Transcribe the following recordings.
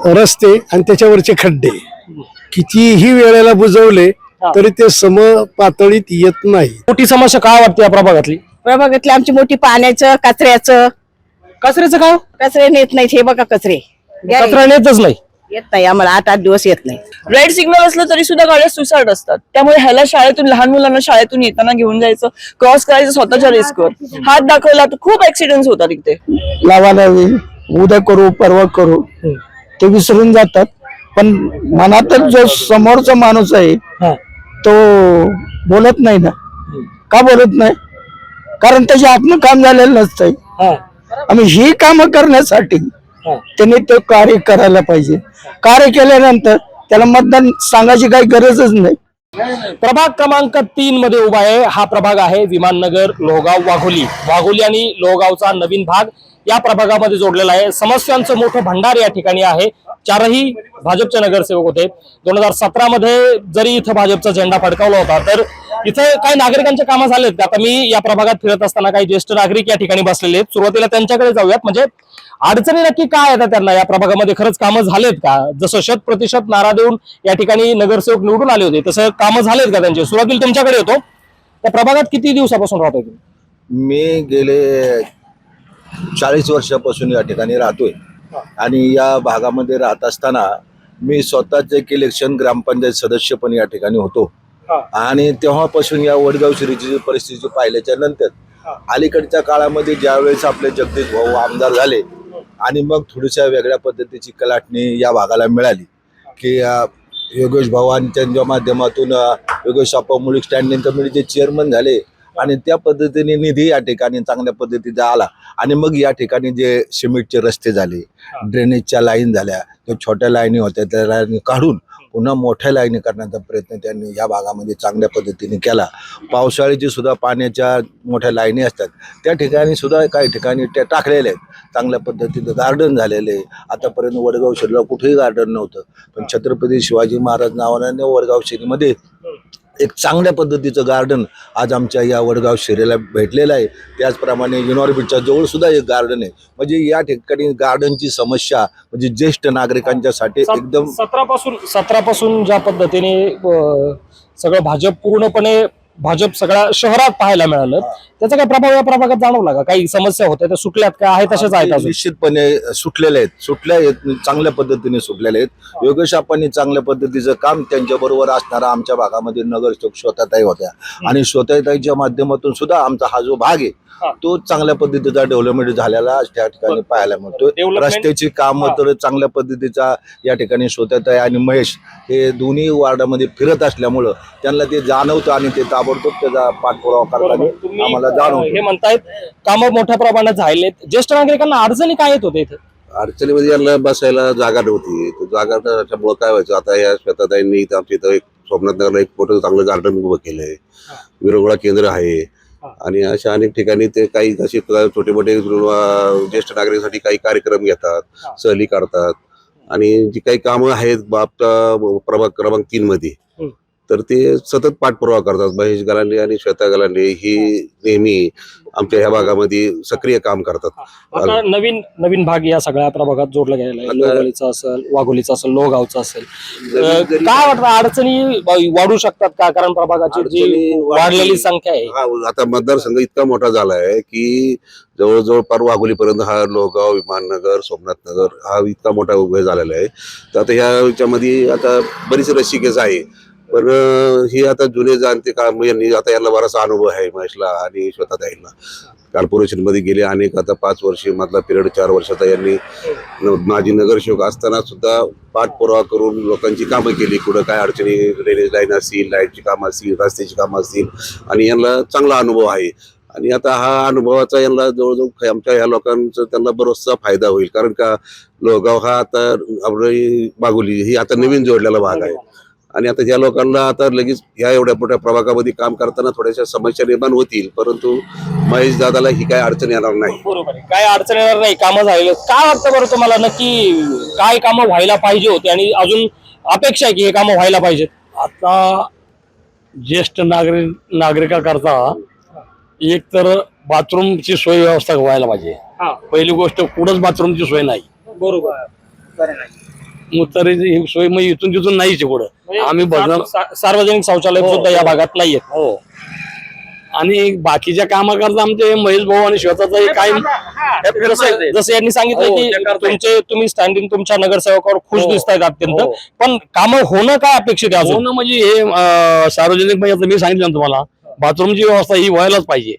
रस्ते आणि त्याच्यावरचे खड्डे कितीही वेळेला बुजवले तरी ते सम पातळीत येत नाही. मोठी समस्या काय वाटते या प्रभागातली? प्रभागातली आमची मोठी पाण्याचं कचऱ्याचं काय? कचरे नेत नाहीत. हे बघा कचरे कचरा नेतच नाही. येत नाही आम्हाला 8-8 दिवस येत नाही. रेड सिग्नल असलं तरी सुद्धा गाड्या सुसाट असतात. त्यामुळे ह्याला शाळेतून लहान मुलांना शाळेतून येताना घेऊन जायचं, क्रॉस करायचं स्वतःच्या रिस्कवर, हात दाखवला तर खूप ऍक्सिडेंट होतात तिथे. लावायला उद्या करू परवा करू ते विसरून जातात. पण मनातच जो समोरचा माणूस आहे तो बोलत नाही ना. का बोलत नाही? कारण त्याच्या हातनं काम झालेलं नसतंय. आम्ही ही कामं करण्यासाठी त्यांनी ते कार्य करायला पाहिजे. कार्य केल्यानंतर त्याला मतदान सांगायची काही गरजच नाही. प्रभाग क्रमांक 3 मध्ये उभा आहे. हा प्रभाग आहे विमाननगर, लोहगाव, वाघोली आणि लोहगावचा नवीन भाग या प्रभागामध्ये जोडलेला आहे. समस्यांचं मोठं भंडार या ठिकाणी आहे. 4ही भाजपचे नगरसेवक होते. 2017 मध्ये जरी इथं भाजपचा झेंडा फडकावला होता तर इथं काही नागरिकांचे कामं झालेत का? आता मी या प्रभागात फिरत असताना काही ज्येष्ठ नागरिक या ठिकाणी बसलेले आहेत. सुरुवातीला त्यांच्याकडे जाऊयात. म्हणजे अडचणी नक्की काय येतात त्यांना या प्रभागामध्ये? खरंच कामं झालेत का? जसं 100% नारा देऊन या ठिकाणी नगरसेवक निवडून आले होते तसं कामं झालेत का त्यांचे? सुरुवातीला तुमच्याकडे येतो. त्या प्रभागात किती दिवसापासून राहतोय तुम्ही? मी गेले 40 वर्षापासून या ठिकाणी राहतोय आणि या भागामध्ये राहत असताना मी स्वतःच एक इलेक्शन ग्रामपंचायत सदस्य पण या ठिकाणी होतो. आणि तेव्हापासून या वडगाव शिरीची परिस्थिती पाहिल्याच्या नंतर अलीकडच्या काळामध्ये ज्यावेळेस आपले जगदीश भाऊ आमदार झाले आणि मग थोड्याशा वेगळ्या पद्धतीची कलाटणी या भागाला मिळाली की योगेश भावांच्या माध्यमातून योगेश आप्पा मुळीक स्टँडिंग कमिटीचे चेअरमन झाले आणि त्या पद्धतीने निधी या ठिकाणी चांगल्या पद्धतीचा आला. आणि मग या ठिकाणी जे सिमेंटचे रस्ते झाले, ड्रेनेजच्या लाईन झाल्या, त्या छोट्या लाईनी होत्या त्या लाईनी काढून पुन्हा मोठ्या लाईनी करण्याचा प्रयत्न त्यांनी या भागामध्ये चांगल्या पद्धतीने केला. पावसाळ्याची सुद्धा पाण्याच्या मोठ्या लाईनी असतात त्या ठिकाणी सुद्धा काही ठिकाणी त्या टाकलेल्या आहेत. चांगल्या पद्धतीनं गार्डन झालेले आहे. आतापर्यंत वडगाव शहराला कुठेही गार्डन नव्हतं, पण छत्रपती शिवाजी महाराज नावाने वडगाव शहरीमध्ये एक चांगल्या पद्धतीचं गार्डन आज आमच्या या वडगाव शहराला भेटलेलं आहे. त्याचप्रमाणे युनिव्हर्सिटीच्या जवळ सुद्धा एक गार्डन आहे. म्हणजे या ठिकाणी गार्डनची समस्या म्हणजे ज्येष्ठ नागरिकांच्यासाठी एकदम 17 पासून ज्या पद्धतीने सगळं भाजप पूर्णपणे भाजप सगळ्या शहरात पाहायला मिळालं, त्याचा काय प्रभाव या प्रभागात जाणवला का? काही समस्या होत्या त्या सुटल्यात का? आहे तशाच आहेत अजून? निश्चितपणे सुटलेले आहेत, चांगल्या पद्धतीने सुटलेले आहेत. योगेश आप्पांनी चांगल्या पद्धतीचं काम त्यांच्या बरोबर असणारा आमच्या भागामध्ये नगरसेवक स्वतःताई होत्या आणि स्वतःताईच्या माध्यमातून सुद्धा आमचा हा जो भाग आहे तो चांगल्या पद्धतीचा डेव्हलपमेंट झालेला त्या ठिकाणी पाहायला मिळतो. रस्त्याची काम तर चांगल्या पद्धतीचा या ठिकाणी स्वतःताई आणि महेश हे दोन्ही वार्डामध्ये फिरत असल्यामुळं त्यांना ते जाणवतं आणि ते ताबडतोब त्याचा पाठपुरावा करताना आम्हाला जाणवतं. हे म्हणतायत कामं मोठ्या प्रमाणात झालेत. ज्येष्ठ नागरिकांना अडचणी काय येत होते इथे? अडचणीमध्ये यांना बसायला जागा नव्हती. जागा त्याच्यामुळे काय व्हायचं, आता या श्वेताताईंनी आमच्या इथं एक सोमनाथनगरला एक मोठं चांगलं गार्डन उभं केलंय, विरंगुळा केंद्र आहे आणि अशा अनेक ठिकाणी ते काही असे छोटे मोठे ज्येष्ठ नागरिकांसाठी काही कार्यक्रम घेतात, सहली काढतात आणि जी काही कामं आहेत प्रभाग क्रमांक 3 मध्ये तर ते सतत पाठपुरावा करतात. महेश गलांडे आणि श्वेता गलांडे ही नेहमी आमच्या ह्या भागामध्ये सक्रिय काम करतात. आता नवीन भाग या सगळ्या प्रभागात जोडला गेलेला आहे. लोहगावचा असेल, वाघोलीचा असेल, लोहगावचा असेल. काय वाटतं अडचणी वाढू शकतात का? कारण प्रभागाची जी वाढलेली संख्या आहे. आता मतदारसंघ इतका मोठा झाला आहे की जवळजवळ पार वाघोलीपर्यंत हा लोहगाव, विमाननगर, सोमनाथनगर हा इतका मोठा उभे झालेला आहे. तर आता ह्याच्यामध्ये आता बरीच रसिकेच आहे. पण ही आता जुने जाणते काम यांनी आता यांना बराचसा अनुभव आहे महेशला आणि श्वेताताईंना. कॉर्पोरेशन मध्ये गेले अनेक, आता 5 वर्ष मधला पिरियड 4 वर्षाचा यांनी माजी नगरसेवक असताना सुद्धा पाठपुरावा करून लोकांची कामं केली. कुठं काय अडचणी, ड्रेनेज लाईन असतील, लाईटची कामं असतील, रस्त्याची कामं असतील आणि यांना चांगला अनुभव आहे. आणि आता हा अनुभवाचा यांना जवळजवळ आमच्या ह्या लोकांचा त्यांना बराचसा फायदा होईल. कारण का लोहगाव हा आता आपली वाघोली ही आता नवीन जोडलेला भाग आहे आणि आता ज्या लोकांना आता लगेच ह्या एवढ्या मोठ्या प्रभागामध्ये काम करताना थोड्याशा समस्या निर्माण होतील, परंतु महेश दादाला ही काय अडचण येणार नाही. बरोबर आहे, काय अडचण येणार नाही. कामं झालेलं काय वाटतं बरं तुम्हाला? नक्की काय कामं व्हायला पाहिजे होते आणि अजून अपेक्षा आहे की हे कामं व्हायला पाहिजेत? आता ज्येष्ठ नागरिकाकरता एक तर बाथरूमची सोय व्यवस्था व्हायला पाहिजे. पहिली गोष्ट कुठंच बाथरूमची सोय नाही. बरोबर. मुतारीची ही सोय मग इथून तिथून नाहीच आहे पुढं. आम्ही बघणार सार्वजनिक शौचालय हो, सुद्धा या भागात नाहीयेत. हो. आणि बाकीच्या कामाकरता आमचे महेश भाऊ आणि श्वेताताई काय जसं यांनी सांगितलं हो, की ते करतायत. तुम्ही स्टँडिंग तुमच्या नगरसेवकावर खुश हो. दिसतायत अत्यंत, हो. पण कामं होणं काय अपेक्षित आहे अजून? हो ना, म्हणजे हे सार्वजनिक म्हणजे आता मी सांगितलं ना तुम्हाला, बाथरूमची व्यवस्था ही व्हायलाच पाहिजे.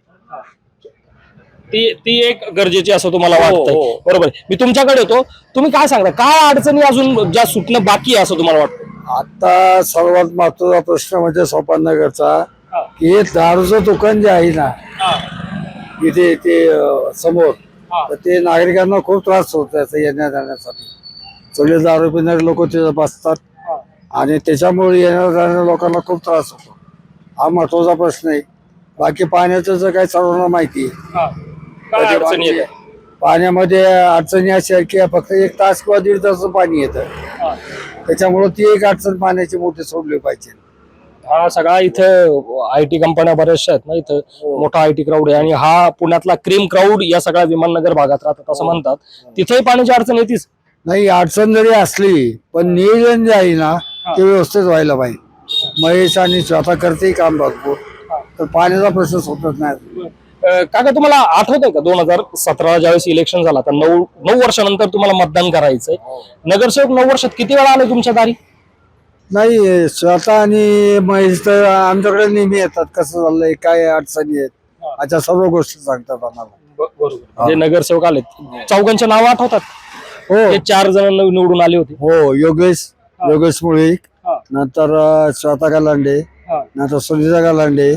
ती एक गरजेची असं तुम्हाला हो, वाटतंय. हो. बरोबर. मी तुमच्याकडे येतो. तुम्ही काय सांगता, काय अडचणी अजून ज्या सुटणं बाकी आहे असं तुम्हाला वाटतं? आता सर्वात महत्वाचा प्रश्न म्हणजे सोपाननगरचा की हे दारूचं दुकान जे आहे ना इथे ते समोर, तर ते नागरिकांना खूप त्रास होतो त्याचा येण्या जाण्यासाठी. सगळे दारू पिणारे लोक तिथे बसतात आणि त्याच्यामुळे येण्या जाणाऱ्या लोकांना खूप त्रास होतो. हा महत्वाचा प्रश्न आहे. बाकी पाण्याचं जर काही सर्वांना माहिती आहे. काय अडचणी येतात? पाण्यामध्ये अडचणी अशा आहेत की फक्त 1 तास किंवा 1.5 तास पाणी येतं. त्याच्यामुळे ती एक अडचण पाण्याची मोठी सोडली पाहिजे. हा सगळा इथं IT कंपन्या बऱ्याचशा आहेत ना, इथं मोठा IT क्राऊड आहे आणि हा पुण्यातला क्रीम क्राऊड या सगळ्या विमाननगर भागात राहतात असं म्हणतात. तिथेही पाण्याची अडचण येतीच. नाही, अडचण जरी असली पण नियोजन जे आहे ना ते व्यवस्थित व्हायला पाहिजे. महेश आणि स्वतः करते काम भरपूर, तर पाण्याचा प्रश्न सुटत नाही. काका तुम्हाला आठवतंय का 2017 ज्यावेळेस इलेक्शन झाला, तर 9 वर्षानंतर तुम्हाला मतदान करायचंय. नगरसेवक 9 वर्षात किती वेळा आले तुमच्या दारी? नाही, स्वतः आणि महेश तर आमच्याकडे नेहमी येतात. कसं झालंय, काय अडचणी आहेत, अशा सर्व गोष्टी सांगतात आम्हाला. बरोबर. जे नगरसेवक आले चौघांचे नाव आठवतात? हो हे 4 जण निवडून आले होते. हो, योगेश मुळीक, नंतर स्वतः गालांडे, नंतर सुनीता गालांडे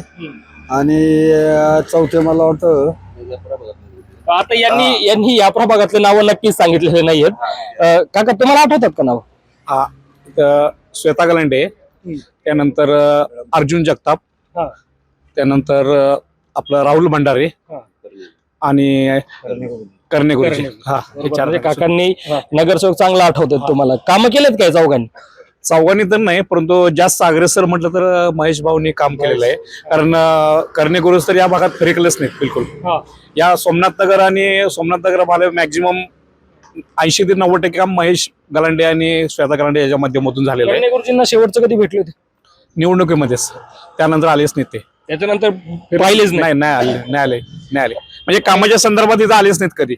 आणि चौथे मला वाटतं आता यांनी या प्रभागातले नाव नक्कीच सांगितलेले नाहीयेत. काका तुम्हाला आठवतात का नाव? श्वेता गलांडे, त्यानंतर अर्जुन जगताप, त्यानंतर आपलं राहुल भंडारे आणि करणे गुरुजी. म्हणजे काकांनी नगरसेवक चांगला आठवतात तुम्हाला. कामं केलेत काय चौघांनी? चौघांनी तर नाही, परंतु जास्त अग्रेसर म्हटलं तर महेश भाऊनी काम केलेलं आहे. कारण करणे गुरुज तर या भागात फिरकलेच नाहीत बिलकुल. या सोमनाथ नगर मला मॅक्झिमम 80 ते 90% काम महेश गलांडे आणि श्वेता गलांडे याच्या माध्यमातून झालेलं आहे. करणे गुरुजींना शेवटचं कधी भेटले होते? निवडणुकीमध्येच. त्यानंतर आलेच नाही ते. त्याच्यानंतर पाहिलेच नाही. नाही आले. म्हणजे कामाच्या संदर्भात इथं आलेच नाहीत कधी.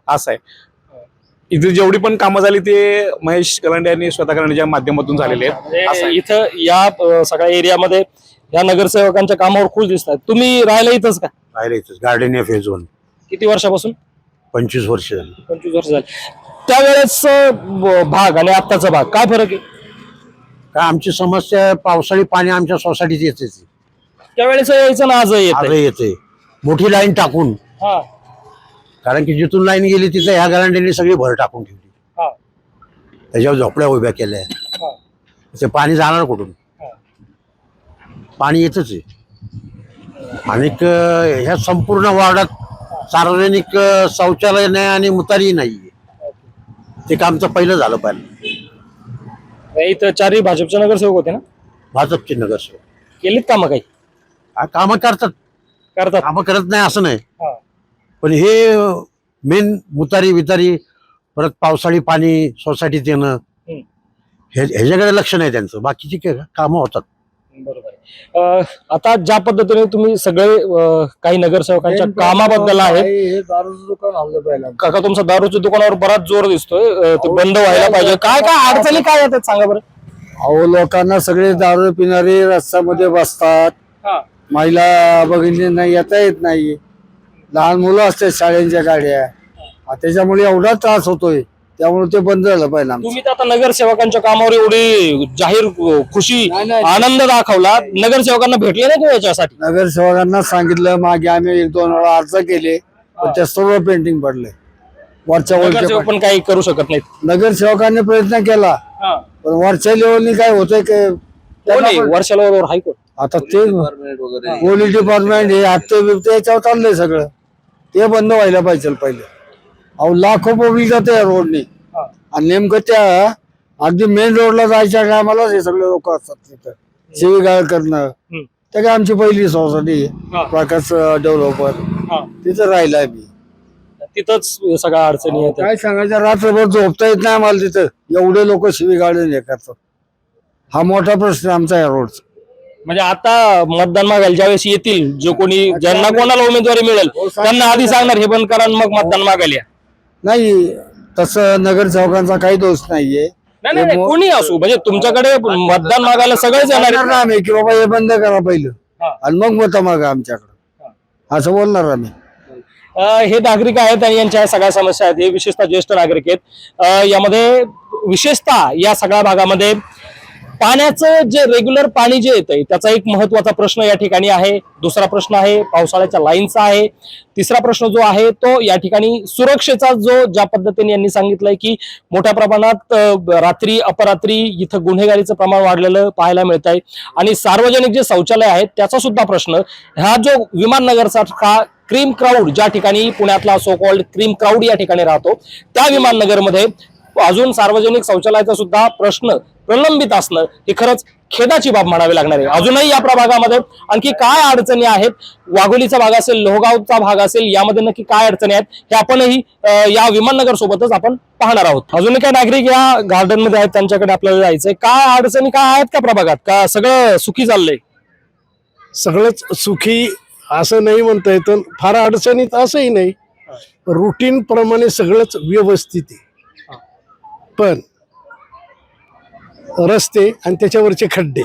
असं आहे. इथे जेवढी पण कामं झाली ते महेश गलांडे आणि श्वेता गलांडेच्या माध्यमातून झालेले आहेत. म्हणजे इथं या सगळ्या एरियामध्ये या नगरसेवकांच्या कामावर खुश दिसतात. तुम्ही राहायला इथंच का? राहिले इथंच गार्डन या फेज 1. किती वर्षापासून? 25 वर्ष झाली. 25 वर्ष झाली. त्यावेळेस भाग आणि आत्ताचा भाग काय फरक आहे? काय आमची समस्या, पावसाळी पाणी आमच्या सोसायटीत येते. त्यावेळेस यायचं ना आज येते मोठी लाईन टाकून, कारण की जिथून लाईन गेली तिथं ह्या गलांड्यांनी सगळी भर टाकून ठेवली. त्याच्यावर झोपड्या उभ्या केल्या. ते पाणी जाणार कुठून? पाणी येतच आहे. आणि ह्या संपूर्ण वार्डात सार्वजनिक शौचालय नाही आणि मुतारी नाही. ते काम तर पहिलं झालं पाहिजे. इथं 4 भाजपचे नगरसेवक होते ना? भाजपचे नगरसेवक केलीत कामं काही? कामं करतात. कामं करत नाही असं नाही, पण हे मेन मुतारी बितारी, परत पावसाळी पाणी सोसायटीत येणं, ह्याच्याकडे लक्ष नाही त्यांचं. बाकीची कामं होतात. बरोबर. आता ज्या पद्धतीने तुम्ही सगळे काही नगरसेवकांच्या कामाबद्दल आहे, दारूचं दुकान हल्लं पाहिजे. काका तुमचा दारूच्या दुकानावर बराच जोर दिसतोय. ते बंद व्हायला पाहिजे. काय काय अडचणी काय येतात सांगा बरं. अहो, लोकांना सगळे दारू पिणारे रस्त्यामध्ये बसतात. महिला भगिनींना येता येत नाही. लहान मुलं असतात शाळेच्या गाड्या, त्याच्यामुळे एवढा त्रास होतोय. त्यामुळे ते बंद झालं पाहिजे. तुम्ही तर आता नगरसेवकांच्या कामावर एवढी जाहीर खुशी आनंद दाखवला, नगरसेवकांना भेटले नाही का याच्यासाठी? नगरसेवकांना सांगितलं, मागे आम्ही 1-2 वेळा अर्ज केले, पण त्या सर्व पेंटिंग पडले. वरच्या नगरसेवक पण काही करू शकत नाहीत. नगरसेवकांनी प्रयत्न केला, पण वरच्या लेवलनी काय होतंय वर्षा लेवलवर हायकोर्ट. आता ते पोलीस डिपार्टमेंट हे हत्ते बिबते याच्यावर चाललंय सगळं. ते बंद व्हायला पाहिजे पहिले. अहो, लाखो पब्लिक जाते या रोडनी, आणि नेमकं त्या अगदी मेन रोडला जायच्या टायमालाच हे सगळे लोक असतात तिथं. शिवीगाळ करणं. ते काय आमची पहिली सोसायटी प्रकाश डेव्हलपर, तिथं राहिलाय मी. तिथंच सगळ्या अडचणी येतात. काय सांगायचं, रात्रभर झोपता येत नाही आम्हाला तिथं, एवढे लोक शिवीगाळून हे करतात. हा मोठा प्रश्न आमचा या रोडचा. म्हणजे आता मतदान मागायला ज्यावेळेस येतील, जो कोणी ज्यांना कोणाला उमेदवारी मिळेल त्यांना आधी सांगणार हे बंद करा आणि मग मतदान मागायला या. नाही, तसं नगरसेवकांचा काही दोष नाहीये. नाही नाही, कोणी असू, म्हणजे तुमच्याकडे मतदान मागायला सगळेच येणार आहेत. आम्ही की बाबा हे बंद करा पहिलं आणि मग मत मागा आमच्याकडे, असं बोलणार आम्ही. हे नागरिक आहेत आणि यांच्या सगळ्या समस्या आहेत. हे विशेषतः ज्येष्ठ नागरिक आहेत. यामध्ये विशेषतः या सगळ्या भागामध्ये पाण्याचं जे रेग्युलर पाणी जे येतंय त्याचा एक महत्वाचा प्रश्न या ठिकाणी आहे. दुसरा प्रश्न आहे पावसाळ्याच्या लाईनचा आहे. तिसरा प्रश्न जो आहे तो या ठिकाणी सुरक्षेचा, जो ज्या पद्धतीने यांनी सांगितलंय की मोठ्या प्रमाणात रात्री अपरात्री इथं गुन्हेगारीचं प्रमाण वाढलेलं पाहायला मिळत आहे. आणि सार्वजनिक जे शौचालय आहेत त्याचा सुद्धा प्रश्न, हा जो विमाननगरसारखा क्रीम क्राऊड, ज्या ठिकाणी पुण्यातला सो कॉल्ड क्रीम क्राऊड या ठिकाणी राहतो, त्या विमाननगरमध्ये अजून सार्वजनिक शौचालयाचा सुद्धा प्रश्न प्रलंबित असणं ही खरंच खेदाची बाब म्हणावी लागणार आहे. अजूनही या प्रभागामध्ये आणखी काय अडचणी आहेत, वाघोलीचा भाग असेल, लोहगावचा भाग असेल, यामध्ये नक्की काय अडचणी आहेत हे आपणही या विमाननगर सोबतच आपण पाहणार आहोत. अजूनही काय नागरिक या गार्डन मध्ये आहेत, त्यांच्याकडे आपल्याला जायचंय. काय अडचणी काय आहेत का प्रभागात, का सगळं सुखी चाललंय? सगळंच सुखी असं नाही म्हणता येतं, फार अडचणीत असंही नाही, रुटीन प्रमाणे सगळंच व्यवस्थित आहे. पण रस्ते आणि त्याच्यावरचे खड्डे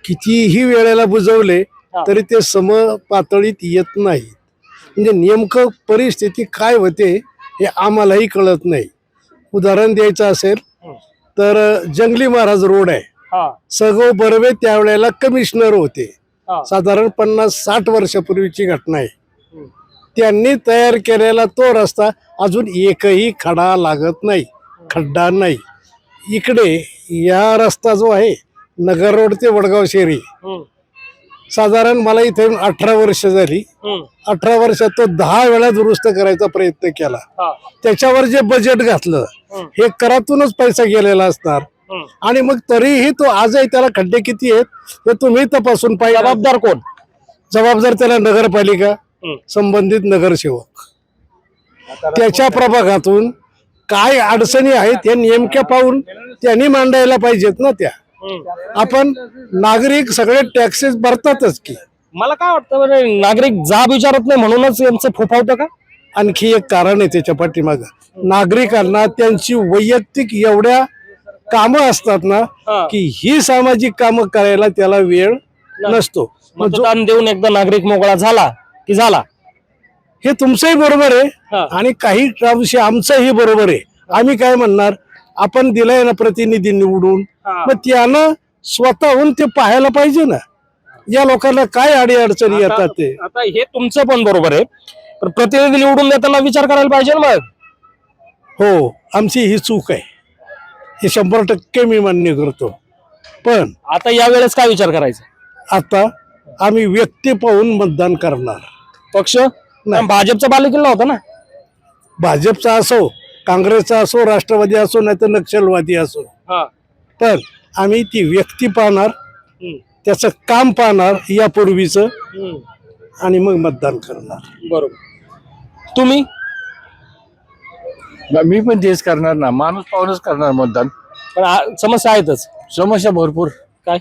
कितीही वेळेला बुजवले तरी ते सम पातळीत येत नाहीत. म्हणजे नेमकं परिस्थिती काय होते हे आम्हालाही कळत नाही. उदाहरण द्यायचं असेल तर जंगली महाराज रोड आहे, सगो बर्वे त्यावेळेला कमिशनर होते, साधारण 50-60 वर्षापूर्वीची घटना आहे. त्यांनी तयार केलेला तो रस्ता अजून एकही खडा लागत नाही, खड्डा नाही. इकडे या रस्ता जो आहे नगर रोड ते वडगाव शेरी, साधारण मला इथे 18 वर्ष झाली. 18 वर्षात तो 10 वेळा दुरुस्त करायचा प्रयत्न केला. त्याच्यावर जे बजेट घातलं हे करातूनच पैसा गेलेला असणार. आणि मग तरीही तो आजही त्याला खड्डे किती आहेत हे तुम्ही तपासून पाहिजे. जबाबदार कोण? जबाबदार त्याला नगरपालिका, संबंधित नगरसेवक. त्याच्या प्रभागातून काय अडचणी आहेत हे नेमक्या पाहून त्यांनी मांडायला पाहिजेत ना. त्या आपण नागरिक सगळे टॅक्सेस भरतातच की. मला काय वाटतं बरं, नागरिक जाब विचारत नाही म्हणूनच यांचं फोफावतं का? आणखी एक कारण आहे त्याच्या पाठीमागं. नागरिकांना त्यांची वैयक्तिक एवढ्या कामं असतात ना की ही सामाजिक कामं करायला त्याला वेळ नसतो. मतदान देऊन एकदा नागरिक मोकळा झाला की झाला. हे तुमचंही बरोबर आहे आणि काही अंशी आमचंही बरोबर आहे. आम्ही काय म्हणणार, आपण दिलाय ना प्रतिनिधी निवडून, मग त्यानं स्वतःहून ते पाहायला पाहिजे ना या लोकांना काय अडचणी येतात ते. आता हे तुमचं पण बरोबर आहे, पण प्रतिनिधी निवडून देताना विचार करायला पाहिजे ना मग. हो, आमची ही चूक आहे, हे 100% मी मान्य करतो. पण आता या वेळेस काय विचार करायचा? आता आम्ही व्यक्ती पाहून मतदान करणार. पक्ष भाजपचा बालेकिल्ला होता ना. भाजपचा असो, काँग्रेसचा असो, राष्ट्रवादी असो, नाही तर नक्षलवादी असो, पण आम्ही ती व्यक्ती पाहणार, त्याचं काम पाहणार यापूर्वीचं, आणि मग मतदान करणार. बरोबर. तुम्ही? मी पण तेच करणार ना, माणूस पाहूनच करणार मतदान. पण समस्या आहेतच. समस्या भरपूर. काय?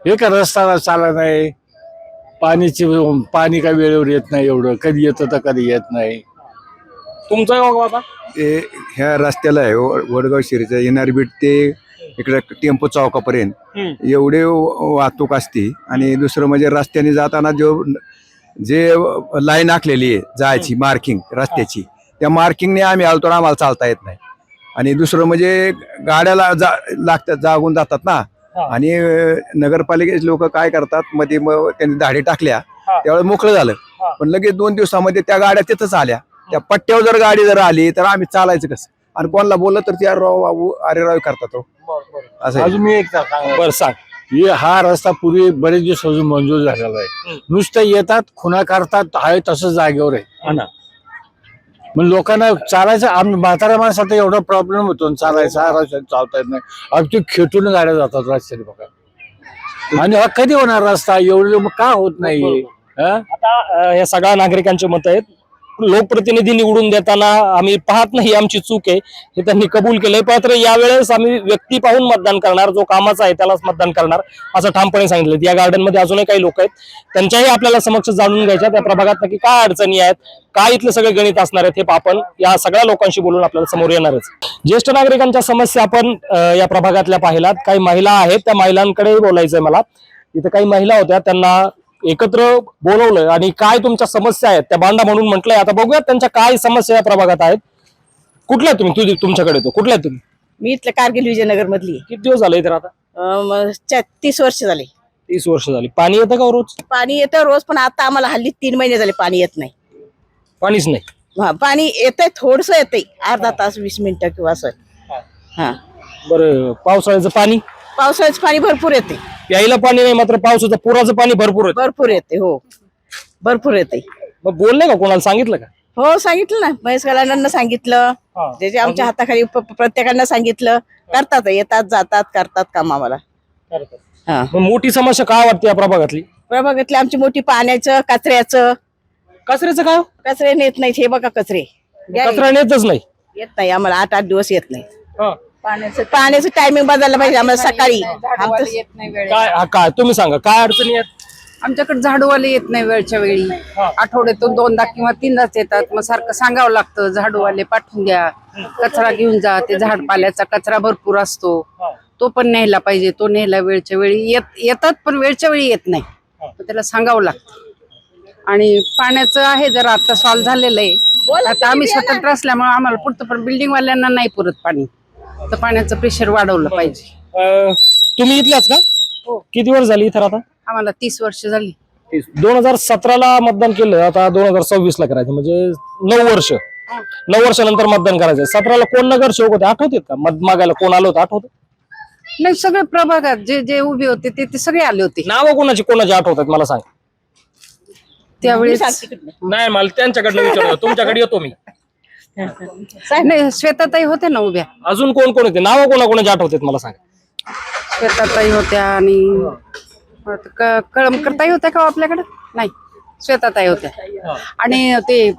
हे का रस्ता चालत नाही, पाणी काही वेळेवर येत नाही, एवढं कधी येतं तर कधी येत नाही. तुमचं गाव बाबा? ह्या रस्त्याला आहे वडगाव शिरीचा येणार बीट ते इकडे टेम्पो चौकापर्यंत एवढे वाहतूक असते. आणि दुसरं म्हणजे रस्त्याने जाताना जे लाईन आखलेली आहे जायची मार्किंग रस्त्याची, त्या मार्किंगने आम्ही आलो तर आम्हाला चालता येत नाही. आणि दुसरं म्हणजे गाड्याला लागतात, जागून जातात ना. आणि नगरपालिकेचे लोक काय करतात, मध्ये मग त्यांनी धाडी टाकल्या त्यावेळेस मोकळं झालं, पण लगेच 2 दिवसामध्ये त्या गाड्या तिथंच आल्या. त्या पट्ट्यावर जर गाडी जर आली तर आम्ही चालायचं कसं, आणि कोणाला बोललं तर ते अरे राव करतात. असं अजून मी एक बरं सांग. हा रस्ता पूर्वी बरेच दिवस अजून मंजूर झालेला आहे. नुसतं येतात, खुणा करतात, आहे तसं जागेवर आहे. मग लोकांना चालायचं, म्हाताऱ्या माणसाचा एवढा प्रॉब्लेम होतो चालायचा, चालता येत नाही. अगदी खेटून गाड्या जातात रस्त्याने बघा. आणि हा कधी होणार रस्ता, एवढे का होत नाही? आता या सगळ्या नागरिकांचे मत आहेत. लोकप्रतिनिधी निवडून देताना आम्ही पाहत नाही, आमची चूक आहे हे त्यांनी कबूल केलंय. मात्र यावेळेस आम्ही व्यक्ती पाहून मतदान करणार, जो कामाचा आहे त्यालाच मतदान करणार असं ठामपणे सांगितलं. या गार्डन मध्ये अजूनही काही लोक आहेत, त्यांच्याही आपल्याला समक्ष जाणून घ्यायच्या त्या प्रभागात नक्की काय अडचणी आहेत, काय इथले सगळे गणित असणार आहेत हे आपण या सगळ्या लोकांशी बोलून आपल्याला समोर येणारच. ज्येष्ठ नागरिकांच्या समस्या आपण या प्रभागातल्या पाहिलात. काही महिला आहेत, त्या महिलांकडे बोलायचंय मला. इथे काही महिला होत्या, त्यांना एकत्र बोलवलं आणि काय तुमच्या समस्या आहेत त्या मांडा म्हणून म्हटलंय. आता बघूया त्यांच्या काय समस्या या प्रभागात आहेत. कुठल्या तुम्ही तुमच्याकडे तो कुठल्या तुम्ही? मी इथलं कारगिल विजयनगर मधली किती दिवस झाले इथे आता? 30 वर्ष झाले. 30 वर्ष झाली. पाणी येतं का रोज? पाणी येतं रोज, पण आता आम्हाला हल्ली 3 महिने झाले पाणी येत नाही. पाणीच नाही. हा, पाणी येतंय, थोडस येतंय, अर्धा तास 20 मिनिटं किंवा असं. हा, बरं, पावसाळ्याचं पाणी? पावसाळ्याचं पाणी भरपूर येते. प्यायला पाणी नाही, मात्र पावसाचं पुराचं पाणी भरपूर येतं. भरपूर येते. हो, भरपूर येते. मग बोलले का, कोणाला सांगितलं का? हो, सांगितलं ना, महेश कलांना सांगितलं, त्याच्या आमच्या हाताखाली प्रत्येकांना सांगितलं. करतात, येतात जातात, करतात काम आम्हाला. हा, मग मोठी समस्या काय वाटते या प्रभागातली? प्रभागातली आमची मोठी पाण्याचं, कचऱ्याचं काय? कचरे नेत नाहीत. हे बघा कचरे कचरा नेतच नाही. येत नाही आम्हाला, 8-8 दिवस येत नाही. पाण्याचं टायमिंग बदललं पाहिजे आम्हाला. सकाळी काय तुम्ही सांगा, काय अडचणी आहेत? आमच्याकडे झाडूवाले येत नाही वेळच्या वेळी. आठवड्यातून 2दा किंवा 3दाच येतात. मग सारखं सांगावं लागतं, झाडूवाले पाठवून द्या, कचरा घेऊन जा. ते झाडपाल्याचा कचरा भरपूर असतो, तो पण न्यायला पाहिजे. तो न्यायला वेळच्या वेळी येतात, पण वेळच्या वेळी येत नाही. त्याला सांगावं लागतं. आणि पाण्याचं आहे जरा आता सॉल्व झालेलं आहे. आता आम्ही स्वतंत्र असल्यामुळे आम्हाला पुरतं, पण बिल्डिंग वाल्यांना नाही पुरत पाणी. तर पाण्याचं प्रेशर वाढवलं पाहिजे. तुम्ही इथल्याच का? हो. किती वर्ष झाली इथं आता? आम्हाला 30 वर्ष झाली. 2017ला मतदान केलं, आता 2026 ला करायचं, म्हणजे 9 वर्ष. 9 वर्षानंतर मतदान करायचं. 17ला कोण नगरसेवक होते आठवतात का? मत मागायला कोण आलं होतं आठवतं? नाही, सगळे प्रभागात जे जे उभे होते ते सगळे आले होते. नावं कोणाची आठवतात मला सांग. त्यावेळेस नाही, मला त्यांच्याकडनं विचारतो, तुमच्याकडे येतो मी. नाही, श्वेताताई होत्या ना उभ्या. अजून कोण कोण होते? नावं कोणाकोणाची आठवतात मला सांग. श्वेताताई होत्या आणि कळमकरताई होत्या का आपल्याकडे? नाही, श्वेताताई होत्या. आणि ते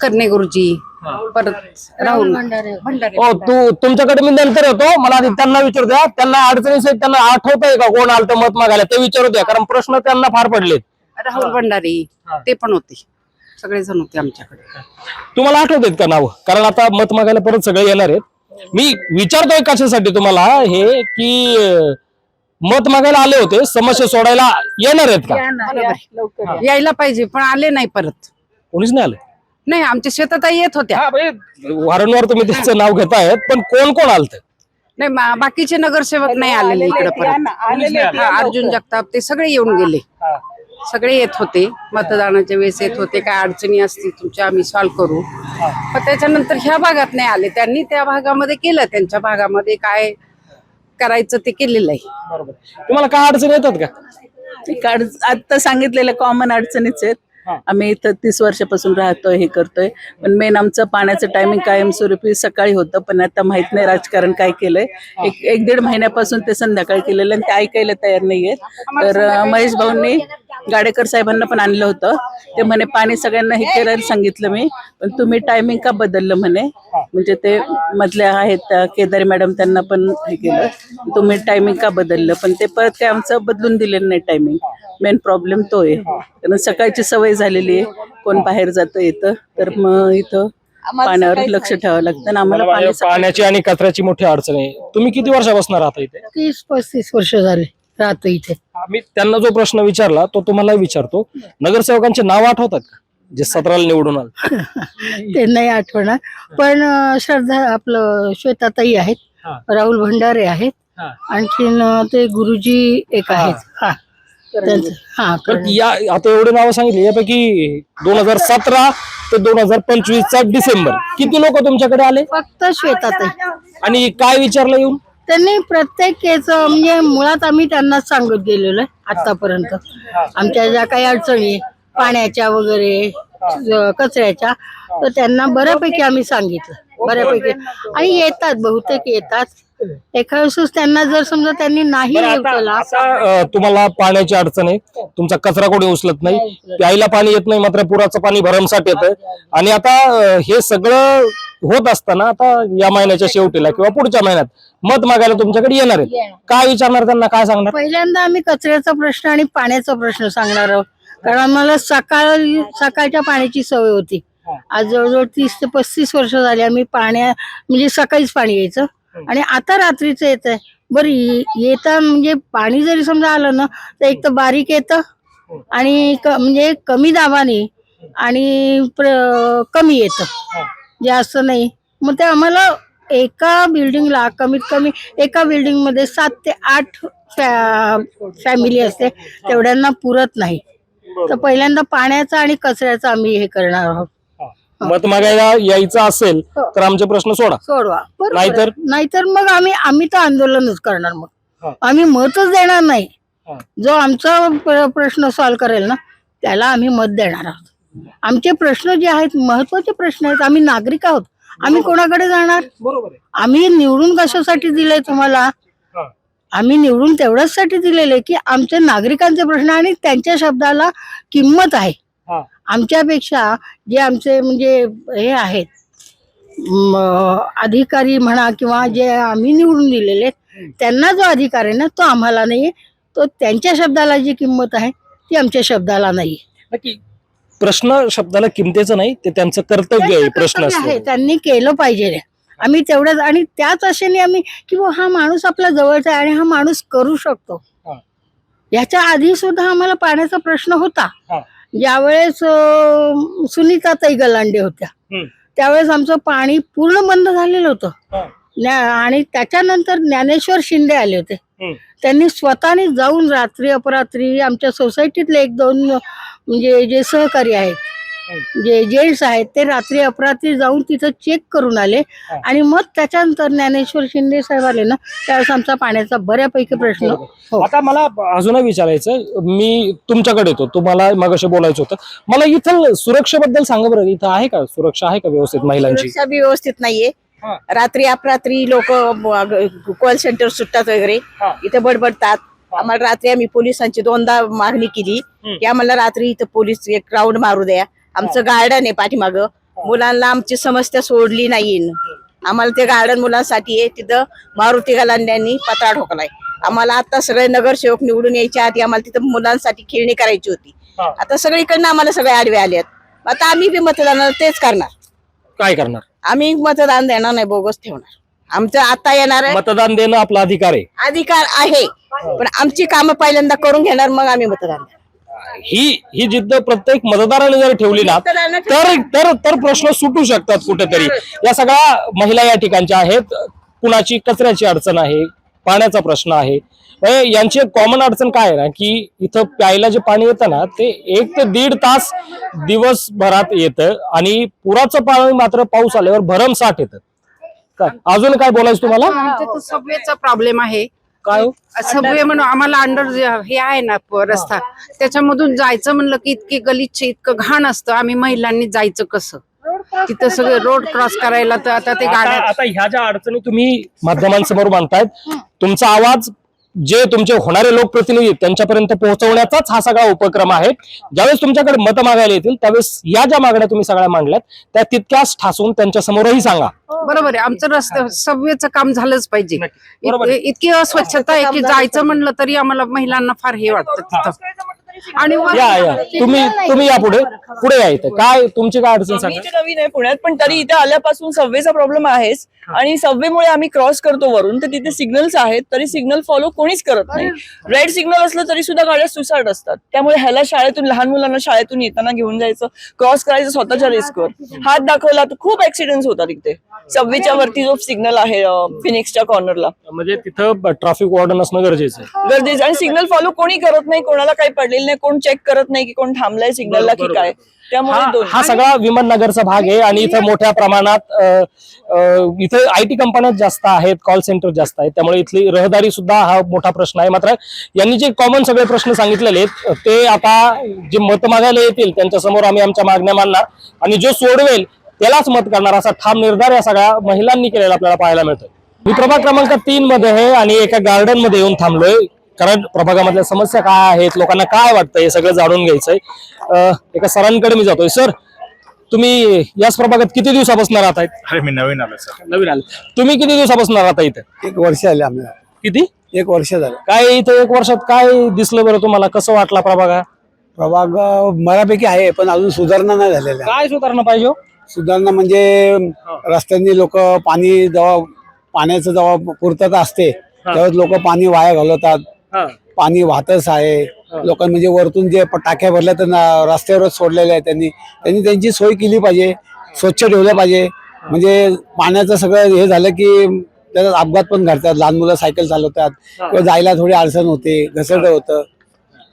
करणे गुरुजी, परत राहुल भंडारे. हो, तुमच्याकडे मी नंतर येतो. मला आधी त्यांना विचारू द्या, त्यांना अडचणी त्यांना आठवतंय का कोण आलं मत मागायला, ते विचारू द्या, कारण प्रश्न त्यांना फार पडलेत. राहुल भंडारी ते पण होते, सगळेजण होते आमच्याकडे. तुम्हाला आठवत का नाव? कारण आता मत मागायला परत सगळे येणार आहेत. मी विचारतोय कशासाठी तुम्हाला हे, की मत मागायला आले होते, समस्या सोडायला येणार आहेत का? यायला पाहिजे, पण आले नाही परत. कोणीच नाही आलं? नाही, आमच्या शेताताई येत होत्या. वारंवार तुम्ही त्यांचं नाव घेतायत, पण कोण कोण आलत? नाही, बाकीचे नगरसेवक नाही आलेले इकडे परत. अर्जुन जगताप ते सगळे येऊन गेले. सगळे येत होते, मतदानाच्या वेळेस येत होते. काय अडचणी असतील तुमच्या आम्ही सॉल्व्ह करू. पण त्याच्यानंतर ह्या भागात नाही आले. त्यांनी त्या भागामध्ये केलं, त्यांच्या भागामध्ये काय करायचं ते केलेलं आहे. बरोबर. तुम्हाला काय अडचणी येतात का? आता सांगितलेल्या कॉमन अडचणीच आहेत. आम्ही इथं 30 वर्षापासून राहतोय, हे करतोय, पण मेन आमचं पाण्याचं टायमिंग कायमस्वरूपी सकाळी होतं, पण आता माहित नाही राजकारण काय केलंय. 1-1.5 महिन्यापासून ते संध्याकाळी केलेलं, आणि ते ऐकायला तयार नाहीये. तर महेश भाऊंनी गाडेकर साहेबांना पण आणलं होतं. ते म्हणे पाणी सगळ्यांना हे करायला सांगितलं मी, पण तुम्ही टायमिंग का बदललं म्हणे. म्हणजे ते मधल्या आहेत त्या केदारी मॅडम, त्यांना पण हे केलं, तुम्ही टायमिंग का बदललं. पण ते परत काय आमचं बदलून दिलेलं नाही टायमिंग. मेन प्रॉब्लेम तो आहे, कारण सकाळची सवय झालेली आहे. कोण बाहेर जातं येतं, तर मग इथं पाण्यावर लक्ष ठेवावं लागतं. आणि आम्हाला पाण्याची आणि कचऱ्याची मोठी अडचण आहे. तुम्ही किती वर्षापासून राहता इथे? 30-35 वर्ष झाले राहतो इथे. मी त्यांना जो प्रश्न विचारला तो तुम्हाला विचारतो. नगरसेवकांचे नाव आठवतात का, जे 17ला निवडून आले? ते नाही आठवणार, पण श्रद्धा आपलं श्वेताताई आहेत, राहुल भंडारे आहेत, आणखीन ते गुरुजी एक आहेत. आता एवढे नावं सांगितली, यापैकी 2017 ते 2025 डिसेंबर किती लोक तुमच्याकडे आले? फक्त श्वेताताई. आणि काय विचारलं येऊन? त्यांनी प्रत्येक याचं म्हणजे मुळात आम्ही त्यांना सांगत गेलेलो आहे आतापर्यंत. आमच्या ज्या काही अडचणी पाण्याच्या वगैरे कचऱ्याच्या, तर त्यांना बऱ्यापैकी आम्ही सांगितलं. बऱ्यापैकी आणि येतात, बहुतेक येतात. एखाद्या वेळेस त्यांना जर समजा त्यांनी नाही बरं, आता तुम्हाला पाण्याची अडचण आहे, तुमचा कचरा कोणी उचलत नाही, प्यायला पाणी येत नाही, मात्र पुराचं पाणी भरमसाठ येतं. आणि आता हे सगळं होत असताना आता या महिन्याच्या शेवटीला किंवा पुढच्या महिन्यात मत मागायला तुमच्याकडे येणार आहेत, काय विचारणार त्यांना, काय सांगणार? पहिल्यांदा आम्ही कचऱ्याचा प्रश्न आणि पाण्याचा प्रश्न सांगणार आहोत. कारण आम्हाला सकाळच्या पाण्याची सवय होती. आज जवळजवळ 30 ते 35 वर्ष झाली आम्ही म्हणजे सकाळीच पाणी यायचं आणि आता रात्रीचं येत आहे. बरं येतं म्हणजे पाणी जरी समजा आलं ना तर एक तर बारीक येतं आणि म्हणजे कमी दाबाने आणि कमी येतं, जास्त नाही. मग ते आम्हाला एका बिल्डिंगला कमीत कमी एका बिल्डिंग मध्ये 7 ते 8 फॅमिली असते, तेवढ्यांना पुरत नाही. तर पहिल्यांदा पाण्याचा आणि कचऱ्याचा आम्ही हे करणार आहोत. मत मागायला यायचं असेल तर आमचे प्रश्न सोडवा. नाहीतर मग आम्ही तर आंदोलनच करणार. मग आम्ही मतच देणार नाही. जो आमचा प्रश्न सॉल्व्ह करेल ना त्याला आम्ही मत देणार आहोत. आमचे प्रश्न जे आहेत महत्वाचे प्रश्न आहेत. आम्ही नागरिक आहोत, आम्ही कोणाकडे जाणार? आम्ही निवडून कशासाठी दिलंय तुम्हाला? आम्ही निवडून तेवढ्याचसाठी दिलेले की आमच्या नागरिकांचे प्रश्न आणि त्यांच्या शब्दाला किंमत आहे. आमच्यापेक्षा जे आमचे म्हणजे हे आहेत अधिकारी म्हणा किंवा जे आम्ही निवडून दिलेले त्यांना जो अधिकार आहे ना तो आम्हाला नाहीये. तो त्यांच्या शब्दाला जी किंमत आहे ती आमच्या शब्दाला नाही. प्रश्न शब्दाला किमतीचं नाही, ते त्यांचं कर्तव्य आहे. प्रश्न आहे त्यांनी केलं पाहिजे. आम्ही तेवढ्याच आणि त्याच आशेने आम्ही की हा माणूस आपला जवळचा आहे आणि हा माणूस करू शकतो. याच्या आधी सुद्धा आम्हाला पाण्याचा प्रश्न होता. ज्यावेळेस सुनीताताई गलांडे होत्या त्यावेळेस आमचं पाणी पूर्ण बंद झालेलं होतं आणि त्याच्यानंतर ज्ञानेश्वर शिंदे आले होते. त्यांनी स्वतःने जाऊन रात्री अपरात्री आमच्या सोसायटीतले 1-2 म्हणजे जे सहकारी आहेत, जे जेंट्स आहेत, ते रात्री अपरात्री जाऊन तिथं चेक करून आले आणि मग त्याच्यानंतर ज्ञानेश्वर शिंदे साहेब आले ना त्यावेळेस आमचा पाण्याचा बऱ्यापैकी प्रश्न. आता मला अजूनही विचारायचं, मी तुमच्याकडे येतो, तुम्हाला मगाशी बोलायचं होतं. मला इथं सुरक्षेबद्दल सांगा बरं, इथं आहे का सुरक्षा, आहे का व्यवस्थित महिलांची? सुरक्षा व्यवस्थित नाहीये. रात्री अपरात्री लोक कॉल सेंटर सुटतात वगैरे, इथे बडबडतात. आम्हाला रात्री आम्ही पोलिसांची 2दा मागणी केली की आम्हाला रात्री इथं पोलीस एक राऊंड मारू द्या. आमचं गार्डन आहे पाठीमाग, मुलांना आमची समस्या सोडली नाही. आम्हाला ते गार्डन मुलांसाठी आहे. तिथं मारुती गलांड्यांनी पत्रा ठोकलाय. आम्हाला आता सगळे नगरसेवक निवडून यायच्या आधी आम्हाला तिथं मुलांसाठी खेळणी करायची होती. आता सगळीकडनं आम्हाला सगळे आडवे आलेत. आता आम्ही बी मतदान तेच करणार. काय करणार? आम्ही मतदान देणार नाही, बोगस ठेवणार. आमचं आता येणार मतदान देणं आपला अधिकार आहे. अधिकार आहे, पण आमची कामं पहिल्यांदा करून घेणार मग आम्ही मतदान देणार. ही जिद्द प्रत्येक मतदाराने जर ठेवली ना तर प्रश्न सुटू शकतात कुठेतरी. या सगळ्या महिला या ठिकाणच्या आहेत. कुणाची कचऱ्याची अडचण आहे, पाण्याचा प्रश्न आहे. यांची कॉमन अडचण काय आहे ना की इथं प्यायला जे पाणी येतं ना ते 1 ते 1.5 तास दिवसभरात येतं आणि पुराचं पाणी मात्र पाऊस आल्यावर भरमसाठ येतं. काय अजून काय बोलायचं तुम्हाला? सबवेचा प्रॉब्लेम आहे. काय सबवे म्हणून आम्हाला अंडर हे आहे ना रस्ता, त्याच्यामधून जायचं म्हणलं की इतके गलिच्छ, इतकं घाण असतं. आम्ही महिलांनी जायचं कसं? तिथं सगळे रोड क्रॉस करायला तर आता ते गाड्या. आता ह्या ज्या अडचणी तुम्ही माध्यमांसमोर मांडतायत, तुमचा आवाज जे तुमचे होणारे लोकप्रतिनिधी त्यांच्यापर्यंत पोहोचवण्याचाच हा सगळा उपक्रम आहे. ज्यावेळेस तुमच्याकडे मत मागायला येतील त्यावेळेस या ज्या मागण्या तुम्ही सगळ्या मांडल्यात त्या तितक्याच ठासून त्यांच्या समोरही सांगा. बरोबर आहे. आमचं रस्ते सबवेचं काम झालंच पाहिजे. इतकी अस्वच्छता आहे की जायचं म्हणलं तरी आम्हाला महिलांना फार हे वाटतं तिथं. आणि तुम्ही या पुढे या. इथं काय तुमची काय अडचण सांगा? नवीन आहे पुण्यात, पण तरी इथे आल्यापासून सबवेचा प्रॉब्लेम आहेच. आणि सबवेमुळे आम्ही क्रॉस करतो वरून, तर तिथे सिग्नल्स आहेत तरी सिग्नल फॉलो कोणीच करत नाही. रेड सिग्नल असलं तरी सुद्धा गाड्या सुसाट असतात. त्यामुळे ह्याला शाळेतून, लहान मुलांना शाळेतून येताना घेऊन जायचं, क्रॉस करायचं स्वतःच्या रिस्कवर. हात दाखवला तर खूप ऍक्सिडेंट होतात इथे. सबवेच्या वरती जो सिग्नल आहे फिनिक्सच्या कॉर्नरला, म्हणजे तिथं ट्रॅफिक वॉर्डन असणं गरजेचं आहे. आणि सिग्नल फॉलो कोणी करत नाही, कोणाला काही पडलेलं नाही, कोण चेक करत नाही की कोण थांबलाय सिग्नलला की काय. त्यामुळे हा सगळा विमान नगरचा भाग आहे आणि इथं मोठ्या प्रमाणात इथं IT कंपन्या जास्त आहेत, कॉल सेंटर जास्त आहेत, त्यामुळे इथली रहदारी सुद्धा हा मोठा प्रश्न आहे. मात्र यांनी जे कॉमन सगळे प्रश्न सांगितलेले आहेत ते आता जे मत मागायला येतील त्यांच्या समोर आम्ही आमच्या मागण्या मांडणार आणि जो सोडवेल त्यालाच मत करणार असा ठाम निर्धार या सगळ्या महिलांनी केलेला आपल्याला पाहायला मिळतोय. मी प्रभाग क्रमांक 3 मध्ये आहे आणि एका गार्डन मध्ये येऊन थांबलोय, कारण प्रभागामधल्या समस्या काय आहेत, लोकांना काय वाटतं हे सगळं जाणून घ्यायचंय. एका सरांकडे मी जातोय. सर, तुम्ही याच प्रभागात किती दिवसापासून राहतायत? अरे मी नवीन आलो सर. नवीन आले. तुम्ही किती दिवसापासून राहता इथं? 1 वर्ष आले आम्हाला. किती? 1 वर्ष झालं. काय इथं 1 वर्षात काय दिसलं बरं तुम्हाला? कसं वाटला प्रभाग? प्रभाग बऱ्यापैकी आहे, पण अजून सुधारणा नाही झालेल्या. काय सुधारणा पाहिजे हो? सुधारणा म्हणजे रस्त्यांनी लोक पाण्याचं जेव्हा पूर्तता असते त्यावेळेस लोक पाणी वाया घालवतात. पाणी वाहतच आहे. लोकांनी म्हणजे वरतून जे टाक्या भरल्या तर रस्त्यावरच सोडलेल्या आहेत. त्यांनी त्यांची सोय केली पाहिजे, स्वच्छ ठेवलं पाहिजे. म्हणजे पाण्याचं सगळं हे झालं की त्याच्यात अपघात पण घडतात. लहान मुलं सायकल चालवतात किंवा जायला थोडी अडचण होते, घसरड होतं.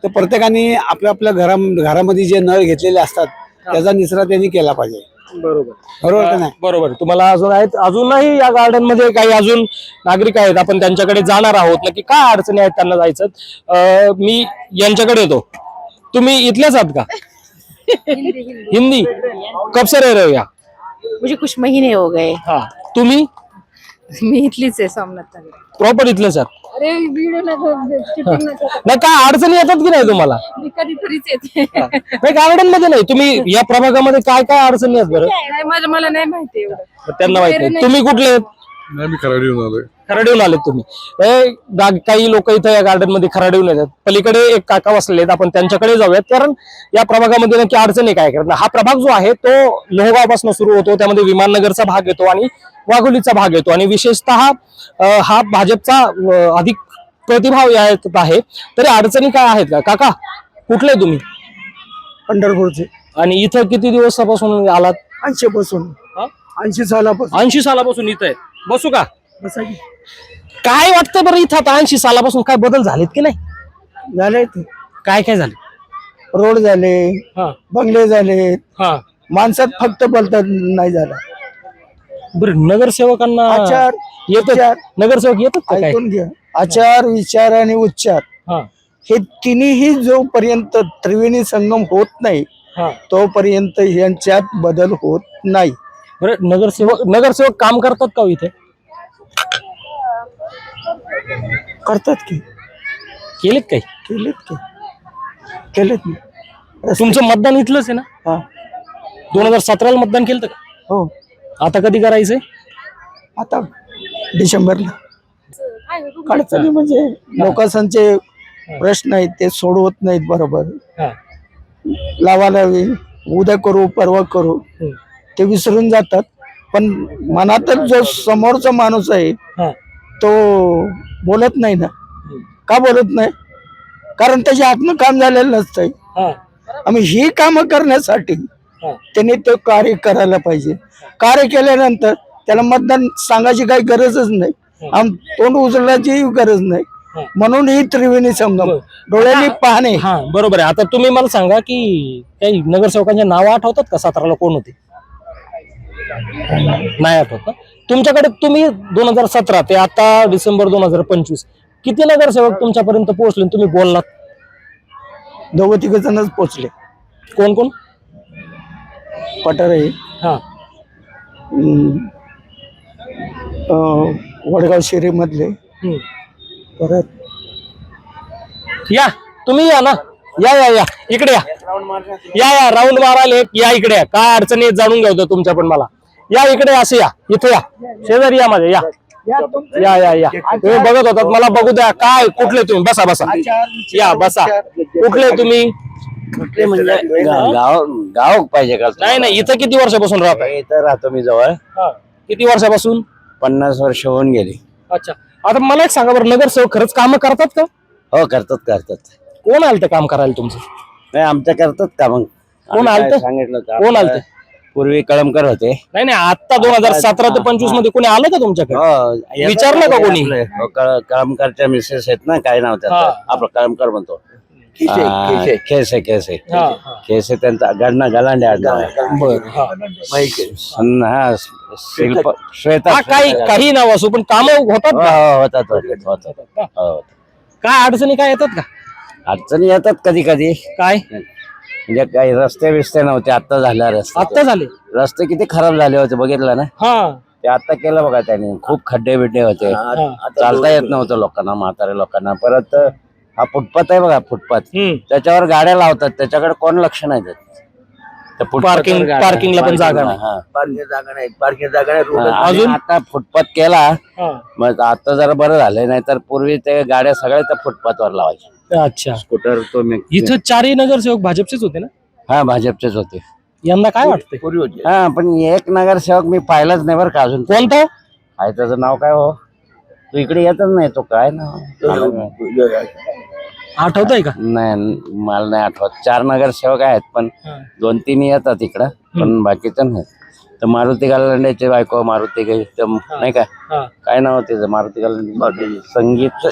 तर प्रत्येकाने आपल्या आपल्या घरामध्ये जे नळ घेतलेले असतात त्याचा निचरा त्यांनी केला पाहिजे. बरोबर का नाही? बरोबर. तुम्हाला अजून आहेत, अजूनही या गार्डन मध्ये काही अजून नागरिक आहेत, आपण त्यांच्याकडे जाणार आहोत. नक्की काय अडचणी आहेत त्यांना जायचं. मी यांच्याकडे येतो. तुम्ही इथलेच आहात का? हिंदी कब से रह रहे हो? मुझे कुछ महीने हो गए. हाँ. तुम्ही? मी इथलीच आहे सोमनाथ नगर. प्रॉपर इथलेच आहात? अरे व्हिडिओ नाही, काय अडचणी येतात की नाही तुम्हाला? मी कधीतरीच येते. नाही, गार्डन मध्ये नाही, तुम्ही या प्रभागामध्ये काय काय अडचणी आहेत बरं? नाही, मला नाही माहिती एवढं. त्यांना माहिती नाही. तुम्ही कुठले आहेत? मी खराडीहून आलोय. खराडीहून आलेत तुम्ही? काही लोक इथं या गार्डन मध्ये खराडीहून येतात. पलीकडे एक काका बसलेले आहेत, आपण त्यांच्याकडे जाऊयात. कारण या प्रभागामध्ये नक्की अडचणी काय करतात. हा प्रभाग जो आहे तो लोहगावपासून सुरू होतो, त्यामध्ये विमाननगरचा भाग येतो आणि वाघोलीचा भाग येतो. आणि विशेषतः हा भाजपचा अधिक प्रतिभाव यात आहे. तरी अडचणी काय आहेत का? काका, कुठले तुम्ही? पंढरपूरचे. आणि इथं किती दिवसापासून आलात? 80 पासून. 80 सालापासून. 80 सालापासून इथं आहे. बसू का? काय वाटतं बरं इथं आता 80 सालापासून काय बदल झालेत की नाही? झाले. काय काय झाले? रोड झाले, बंगले झाले. माणसात फक्त बोलतात नाही झालं. बरं, नगरसेवकांना आचार येतात? नगरसेवक येतात का काय? ऐकून घ्या. आचार, विचार आणि उच्चार हे तिन्ही जोपर्यंत त्रिवेणी संगम होत नाही तोपर्यंत यांच्यात बदल होत नाही. बरं, नगरसेवक काम करतात का हो इथे? करतात की. केलेत काही? केलेत. तुमचं मतदान इथलंच आहे ना? 2017 मतदान केलं का? हो. आता कधी करायचंय? आता डिसेंबरला. अडचणी म्हणजे लोकांचे प्रश्न आहेत ते सोडवत नाहीत बरोबर. लावालावी, उद्या करू, परवा करू, ते विसरून जातात. पण मनातच जो समोरचा माणूस आहे तो बोलत नाही ना. का बोलत नाही? कारण त्याच्या हातनं काम झालेलं नसतंय. आम्ही ही कामं करण्यासाठी त्यांनी ते कार्य करायला पाहिजे. कार्य केल्यानंतर त्याला मतदान सांगायची काही गरजच नाही, तोंड उचलण्याची गरज नाही. म्हणून ही त्रिवेणी संगम डोळ्यांनी पाहणे. बरोबर आहे. आता तुम्ही मला सांगा की काही नगरसेवकांचे नाव आठवतात का? 17ला कोण होते? नाही आठवत. तुमच्याकडे तुम्ही 2017 ते आता डिसेंबर 2025 किती नगरसेवक तुमच्यापर्यंत पोहोचले तुम्ही बोललात? 2-3 जणच पोहोचले. कोण कोण? पठारे, वडगाव शेरी मधले. परत या, तुम्ही या ना. या इकडे या राऊंड मारायला या इकडे या. काय अडचणी आहेत जाणून घ्या तुमच्या पण. मला या इकडे, असे या, इथे या, शेजारी या माझ्या. या तुम्ही बघत होतात, मला बघू द्या. काय कुठले तुम्ही? बसा या, बसा. कुठले तुम्ही? म्हणजे गाव पाहिजे का? नाही, इथं किती वर्षापासून राहता? इथं राहतो मी जवळ. किती वर्षापासून? 50 वर्ष होऊन गेली. अच्छा. आता मला एक सांगा बरं, नगरसेवक खरंच काम करतात का? हो, करतात. कोण आलतं काम करायला तुमचं? नाही, आमच्या करतात का मग? कोण आलतं? सांगितलं कोण आलतं? पूर्वी कळमकर होते. नाही, आता 2017 ते 25 मध्ये कोणी आलं का तुमच्याकडे? विचारलं का कोणी? कळमकरच्या मिसेस आहेत ना, काय नाव त्याचं? आपलं कळमकर म्हणतो. केसे त्यांचा गलांडे. श्वेता. काही नाव असो पण काम होतात. होतात. काय अडचणी काय येतात का? अडचणी येतात कधी. काय? म्हणजे काही रस्ते बिस्ते नव्हते, आता झाल्या रस्ते. आता झाले. रस्ते किती खराब झाले होते बघितलं ना. हा ते आता केलं बघा त्यांनी. खूप खड्डे बिड्डे होते, चालता येत नव्हतं लोकांना, म्हातारे लोकांना. परत हा फुटपाथ आहे बघा, फुटपाथ त्याच्यावर गाड्या लावतात, त्याच्याकडे कोण लक्ष नाही देत. पार्किंगला पण जागा नाही. पार्किंग जागा नाही. अजून आता फुटपाथ केला, मग आता जरा बरं झालंय. नाही तर पूर्वी ते गाड्या सगळ्या त्या फुटपाथवर लावायच्या. अच्छा. स्कूटर तो इथं चारही नगरसेवक भाजपचेच होते ना. हा भाजपचेच होते. यंदा काय वाटतंय? पूर्वी होती. हा पण एक नगरसेवक मी पाहिलाच नाही बरं का अजून. कोणता? आहे त्याचं नाव काय हो? तू इकडे येतच नाही, तो काय नाव आठवतंय का? नाही, मला नाही आठवत. 4 नगरसेवक आहेत, पण 2-3 येतात इकडं, पण बाकीचं नाही. तर मारुती गालांड्याचे बायको मारुती नाही का, काय नाव त्याचं? मारुती गालांडे संगीत.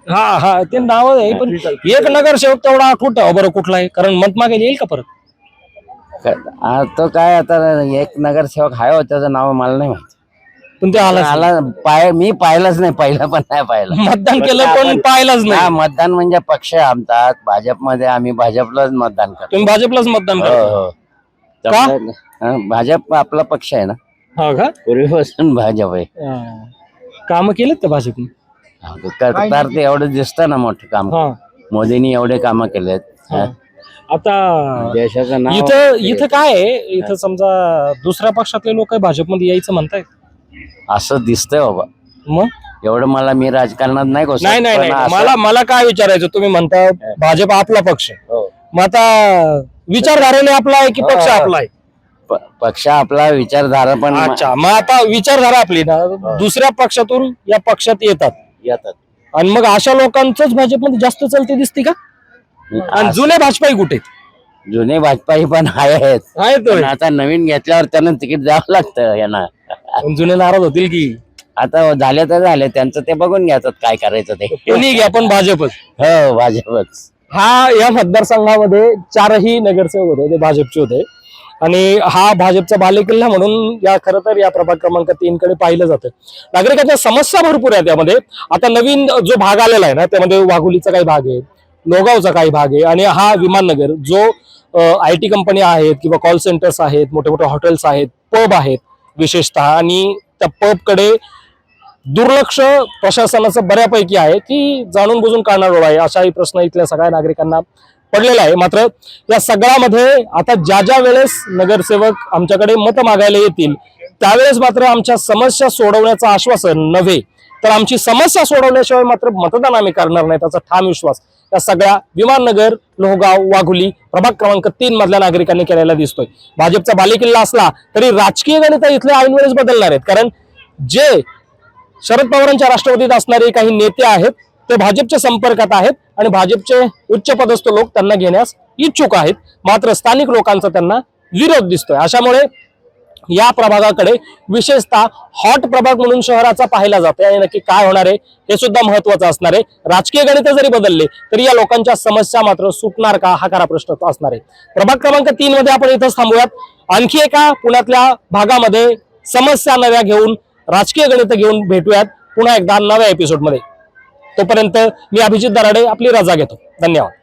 हा ते नाव आहे, पण एक नगरसेवक तेवढा आठवत बरं कुठला आहे, कारण मत मागे येईल का परत? तो काय आता एक नगरसेवक आहे हो, त्याचं नाव मला नाही माहिती. पण ते आला मी पाहिलंच नाही, पहिलं पण नाही पाहिलं. मतदान केलं पण पाहिलंच नाही. मतदान म्हणजे पक्ष आहे आमचा भाजपमध्ये, आम्ही भाजपलाच मतदान करतो. तुम्ही भाजपलाच मतदान करता? भाजप आपला पक्ष आहे ना. हा का? पूर्वीपासून भाजप आहे. काम केलेत का भाजपने? करतार ते एवढं दिसतं ना मोठे काम. मोदींनी एवढे काम केलेत. आता देशाचं नाव इथं काय आहे, इथं समजा दुसऱ्या पक्षातले लोक भाजपमध्ये यायचं म्हणतायत, असं दिसतंय बाबा. मग एवढं मी राजकारणात नाही घुसत. नाही मला काय विचारायचं, तुम्ही म्हणता भाजप आपला पक्ष, मग आता विचारधारेने आपला आहे की पक्ष आपला आहे? पक्ष आपला, विचारधारा पण. अच्छा, मग आता विचारधारा आपली ना दुसऱ्या पक्षातून या पक्षात येतात, आणि मग अशा लोकांचंच भाजपमध्ये जास्त चलते दिसते का? आणि जुने भाजपाई कुठे? जुने भाजपाई पण आहेत, पण आता नवीन घेतल्यावर त्यांना तिकीट द्यावं लागतं यांना. जुने नाराज होतील की? आता झाले तर झाले, त्यांचं ते बघून घ्यातात काय करायचं ते. कोणी घ्या पण भाजपच. हो, भाजपच. या मतदारसंघामध्ये 4ही नगरसेवक होते, ते भाजपचे होते, आणि हा भाजपचा बालेकिल्ला म्हणून खरं तर या प्रभाग क्रमांक 3 कडे पाहिलं जातं. नागरिकांच्या समस्या भरपूर आहेत त्यामध्ये. आता नवीन जो भाग आलेला आहे ना, त्यामध्ये वाघोलीचा काही भाग आहे, लोगावचा काही भाग आहे, आणि हा विमाननगर जो IT कंपनी आहेत किंवा कॉल सेंटर्स आहेत, मोठे मोठे हॉटेल्स आहेत, पब आहेत विशेषतः, आणि त्या पबकडे दुर्लक्ष प्रशासनाचं बऱ्यापैकी आहे की जाणून बुजून काढणारा आहे, असाही प्रश्न इथल्या सगळ्या नागरिकांना पडलेला आहे. मात्र या सगळ्यामध्ये आता ज्या वेळेस नगरसेवक आमच्याकडे मत मागायला येतील त्यावेळेस मात्र आमच्या समस्या सोडवण्याचं आश्वासन नव्हे, तर आमची समस्या सोडवल्याशिवाय मात्र मतदान आम्ही करणार नाही, त्याचा ठाम विश्वास या सगळ्या विमाननगर, लोहगाव, वाघोली प्रभाग क्रमांक 3 मधल्या नागरिकांनी केलेला दिसतोय. भाजपचा बालेकिल्ला असला तरी राजकीय गणित इथले ऐनवेळेस बदलणार आहेत, कारण जे शरद पवारांच्या राष्ट्रवादीत असणारे काही नेते आहेत ते भाजपच्या संपर्कात आहेत, आणि भाजपचे उच्च पदस्थ लोक त्यांना घेण्यास इच्छुक आहेत. मात्र स्थानिक लोकांचा त्यांना विरोध दिसतोय. अशामुळे या प्रभागाकडे विशेषतः हॉट प्रभाग म्हणून शहराचा पाहिला जातो, आणि नक्की काय होणार आहे हे सुद्धा महत्वाचं असणार आहे. राजकीय गणित जरी बदलले तरी या लोकांच्या समस्या मात्र सुटणार का, हा खरा प्रश्न असणार आहे. प्रभाग क्रमांक 3 मध्ये आपण इथंच थांबूयात. आणखी एका पुण्यातल्या भागामध्ये समस्या नव्या घेऊन, राजकीय गणित घेऊन भेटूयात पुन्हा एकदा नव्या एपिसोडमध्ये. तोपर्यंत मी अभिजित दराडे आपली रजा घेतो. धन्यवाद.